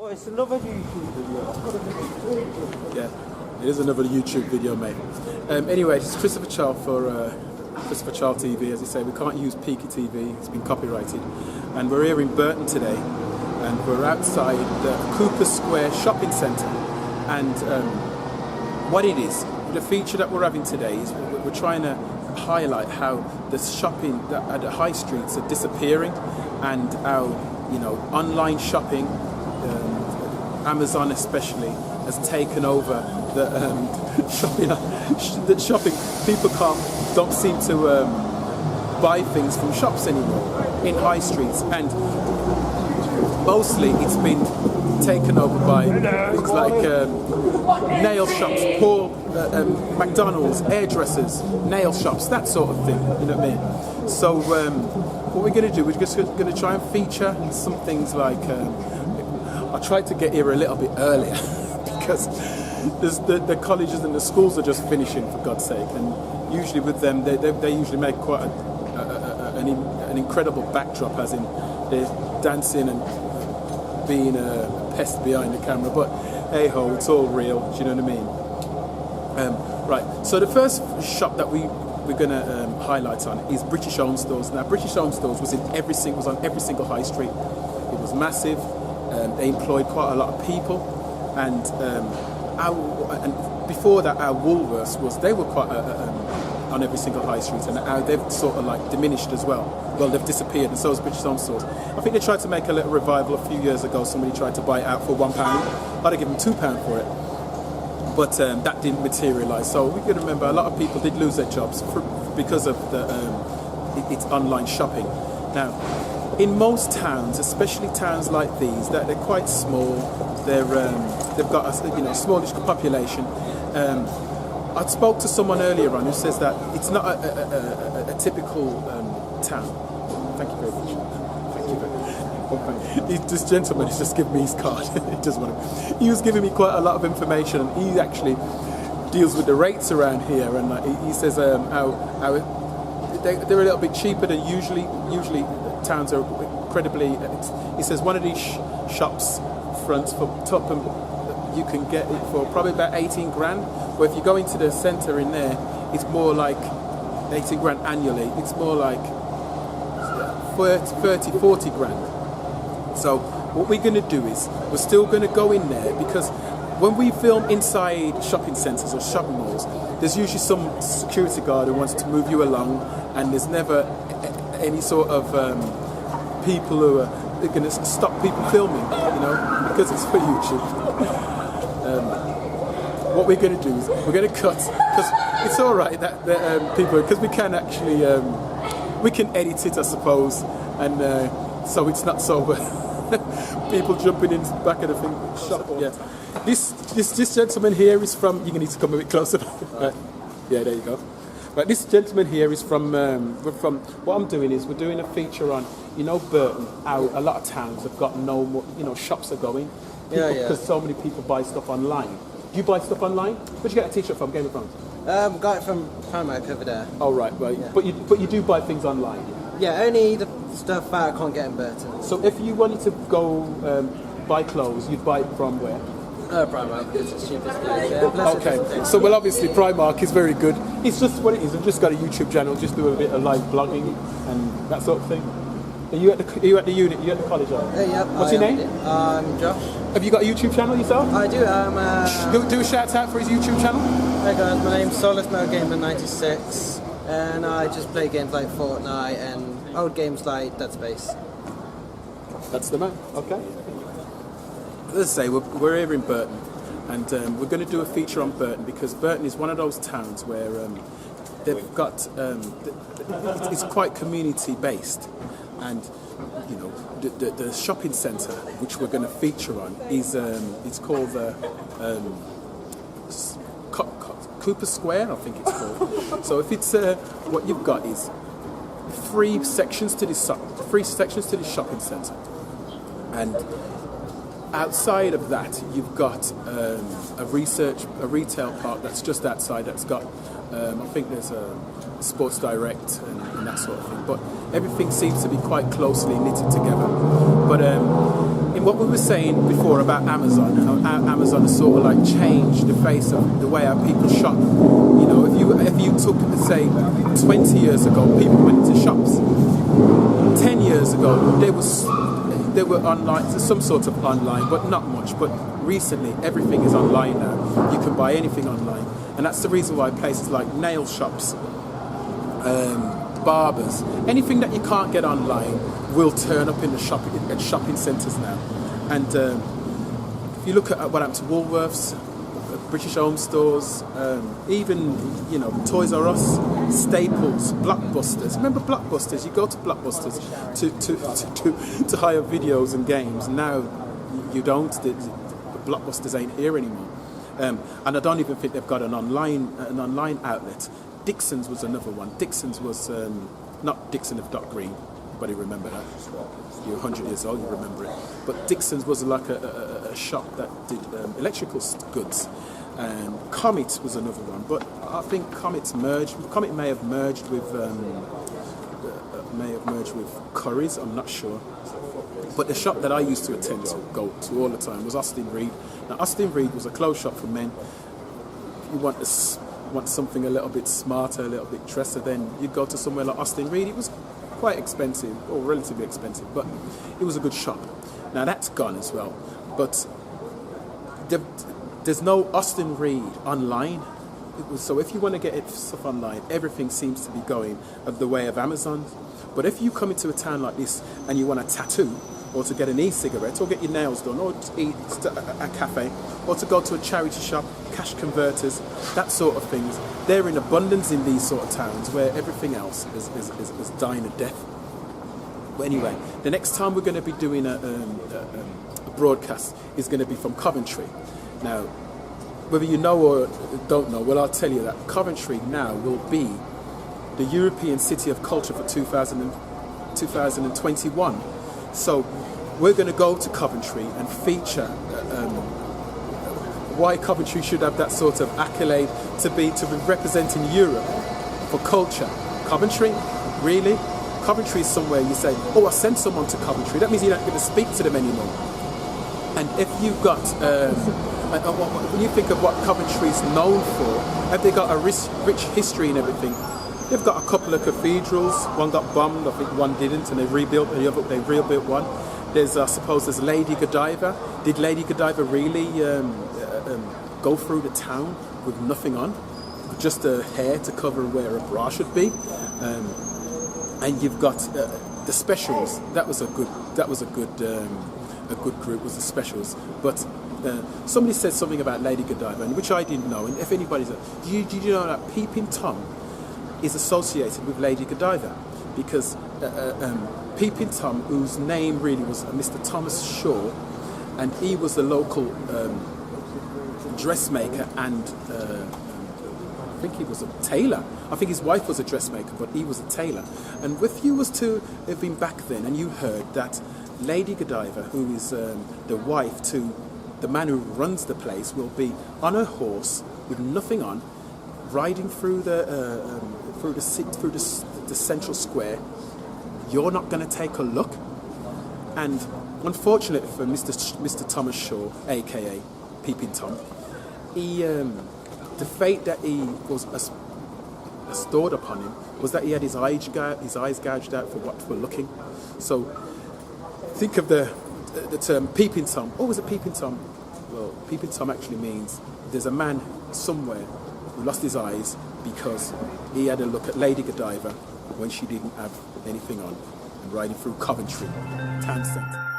Oh, it's another YouTube video. I've got a video. Yeah, it is another YouTube video, mate. Anyway, it's Christopher Child for Christopher Child TV. As you say, we can't use Peaky TV, it's been copyrighted. And we're here in Burton today, and we're outside the Cooper Square shopping centre. And what it is, the feature that we're having today is we're trying to highlight how the shopping at the high streets are disappearing, and how, you know, online shopping, Amazon especially, has taken over the shopping. The shopping, people don't seem to buy things from shops anymore in high streets, and mostly it's been taken over by things like nail shops, McDonald's, hairdressers, nail shops, that sort of thing. You know what I mean? So what we're going to do, we're just going to try and feature some things like. I tried to get here a little bit earlier because the colleges and the schools are just finishing, for God's sake, and usually with them they usually make quite an incredible backdrop, as in they're dancing and being a pest behind the camera, but hey ho, it's all real. Do you know what I mean? Right. So the first shop that we're going to highlight on is British Home Stores. Now, British Home Stores was on every single high street. It was massive. They employed quite a lot of people, and before that, our Woolworths they were quite on every single high street, and now they've sort of like diminished as well. Well, they've disappeared, and so has British Home Stores. I think they tried to make a little revival a few years ago. Somebody tried to buy it out for £1. I'd have given £2 for it, but that didn't materialise. So we can remember a lot of people did lose their jobs because of it's online shopping. Now, in most towns, especially towns like these, that they're quite small, they've got a smallish population. I spoke to someone earlier on who says that it's not a typical town. Thank you very much. Thank you very much. This gentleman has just given me his card. He was giving me quite a lot of information, and he actually deals with the rates around here, and he says how they're a little bit cheaper than usually towns are incredibly. He says one of these shops fronts for Topham, you can get it for probably about 18 grand. But if you go into the centre in there, it's more like 18 grand annually. It's more like 30, 40 grand. So what we're going to do is we're still going to go in there, because when we film inside shopping centres or shopping malls, there's usually some security guard who wants to move you along, and there's never any sort of people who are going to stop people filming, you know, because it's for YouTube. What we're going to do is we're going to cut, because it's all right that people, because we can actually we can edit it, I suppose, and so it's not so people jumping in the back of the thing. Shop. Yeah, this gentleman here is from. You're going to need to come a bit closer. Right. Yeah, there you go. Right, this gentleman here is from. We're from. What I'm doing is we're doing a feature on, you know, Burton. How a lot of towns have got no more. You know, shops are going. Because so many people buy stuff online. Do you buy stuff online? Where'd you get a T-shirt from? Game of Thrones. Got it from Primark over there. Oh right. Yeah. But you do buy things online. Yeah, only the stuff that I can't get in Burton. So if you wanted to go buy clothes, you'd buy it from where? Primark, because it's cheapest place. Yeah. Okay, so well, obviously Primark is very good. It's just what it is. I've just got a YouTube channel, just do a bit of live blogging and that sort of thing. Are you at the unit? Are you at the college? Yeah. What's your name? I'm Josh. Have you got a YouTube channel yourself? I do. Do a shout out for his YouTube channel. Hey guys, my name's SolidMogamer96, and I just play games like Fortnite and old games like Dead Space. That's the man. Okay. As I say, we're here in Burton, and we're going to do a feature on Burton, because Burton is one of those towns where they've got it's quite community based, and you know the shopping centre which we're going to feature on is it's called the Cooper Square, I think it's called. So if it's what you've got is three sections to this shopping centre, and outside of that, you've got a retail park that's just outside. That's got, I think there's a Sports Direct and that sort of thing. But everything seems to be quite closely knitted together. But in what we were saying before about Amazon, how Amazon has sort of like changed the face of the way our people shop. You know, if you took, say, 20 years ago, people went into shops. 10 years ago, they were online, some sort of online, but not much. But recently, everything is online now. You can buy anything online, and that's the reason why places like nail shops, barbers, anything that you can't get online will turn up in the shopping centres now. And if you look at what happened to Woolworths, British Home Stores, even Toys R Us, Staples, Blockbusters. Remember Blockbusters? You go to Blockbusters to hire videos and games. Now you don't. The Blockbusters ain't here anymore, and I don't even think they've got an online outlet. Dixon's was another one. Dixon's was not Dixon of Dock Green. Anybody remember that? You're 100 years old, you remember it. But Dixon's was like a shop that did electrical goods. And Comet was another one, but I think Comet may have merged with Curry's. I'm not sure. But the shop that I used to go to all the time was Austin Reed. Now Austin Reed was a clothes shop for men. If you want something a little bit smarter, a little bit dresser, then you'd go to somewhere like Austin Reed. It was quite expensive, or relatively expensive, but it was a good shop. Now that's gone as well. But there's no Austin Reed online. So if you want to get stuff online, everything seems to be going of the way of Amazon. But if you come into a town like this and you want a tattoo, or to get an e-cigarette, or get your nails done, or to eat at a cafe, or to go to a charity shop, cash converters, that sort of things, they're in abundance in these sort of towns where everything else is dying a death. But anyway, the next time we're going to be doing a broadcast is going to be from Coventry. Now, whether you know or don't know, well, I'll tell you that Coventry now will be the European City of Culture for 2021. So we're going to go to Coventry and feature why Coventry should have that sort of accolade to be representing Europe for culture. Coventry? Really? Coventry is somewhere you say, oh, I sent someone to Coventry. That means you're not going to speak to them anymore. And if you've got, when you think of what Coventry is known for, have they got a rich history and everything? They've got a couple of cathedrals. One got bombed, I think one didn't, and they rebuilt one. There's, I suppose, there's Lady Godiva. Did Lady Godiva really go through the town with nothing on, just a hair to cover where a bra should be? And you've got the Specials. That was a good group. Was the Specials, but. Somebody said something about Lady Godiva, which I didn't know. And if anybody's, did you know that Peeping Tom is associated with Lady Godiva? Because Peeping Tom, whose name really was Mr. Thomas Shaw, and he was the local dressmaker, and I think he was a tailor. I think his wife was a dressmaker, but he was a tailor. And if you was to have been back then and you heard that Lady Godiva, who is the wife to the man who runs the place, will be on her horse with nothing on, riding through the central square, you're not going to take a look. And unfortunately for Mr. Thomas Shaw, aka Peeping Tom, he the fate that he was stored upon him was that he had his eyes gouged out for looking. So think of the term Peeping Tom. What was a Peeping Tom? Well, Peeping Tom actually means there's a man somewhere who lost his eyes because he had a look at Lady Godiva when she didn't have anything on, and riding through Coventry town centre.